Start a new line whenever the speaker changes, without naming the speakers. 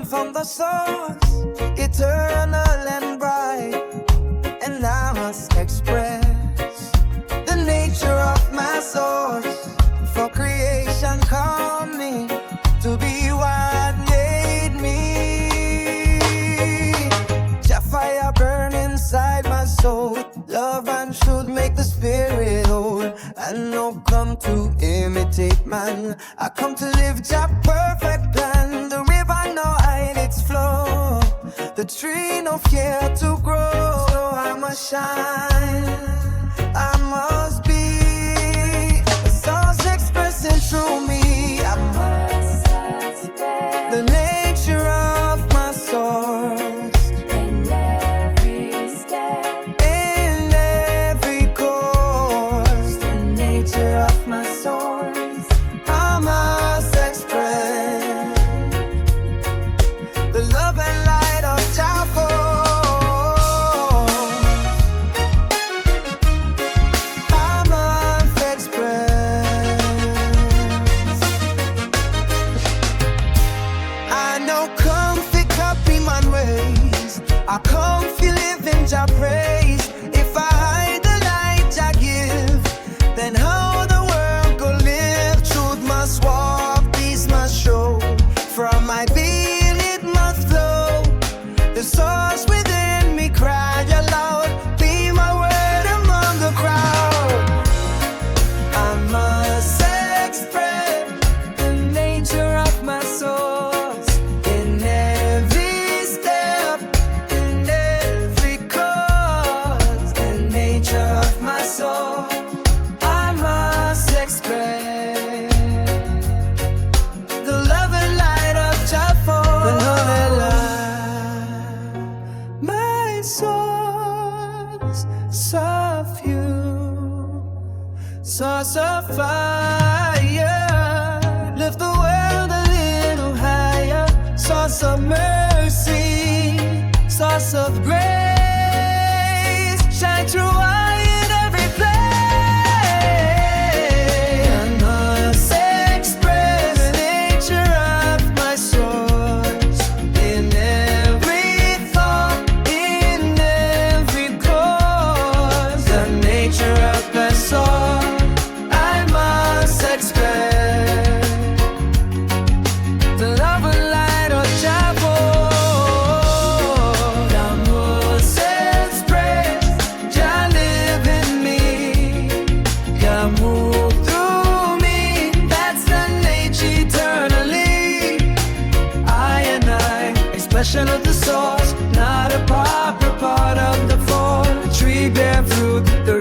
from the source, eternal and bright, and I must express the nature of my source. For creation called me to be what made me. Jah fire burn inside my soul. Love and truth make the spirit whole. I no come to imitate man, I come to live Jah perfect plan. The river no hide its flow, the tree no fear to grow. So I must shine, I must be the source expressing through me. I must the nature of my source
In every step,
in every course.
the nature of my source.
I must express the love and light of Jah force. I must express. I know comfy copy man ways, I comfy live in Jah praise. If I hide the light Jah give, then how the world go live? Truth must walk, peace must show. From my being it must flow. The source within me cry aloud, be my word among the crowd. I must express the nature of my source in every step, in every cause. The nature of my soul, I must express the love and light of Jah force. The love and light, my source, of you, source of fire, lift the world a little higher, source of mercy, source of grace, shine through I in every place. I must express the nature of my source in every thought, in every cause. The nature of my soul, I must express the love and light of Jah force. I must express Jah live in me, Jah move through me. That's the nature eternally. I and I, expression of the source, not a proper part of the form. The tree bear fruit, the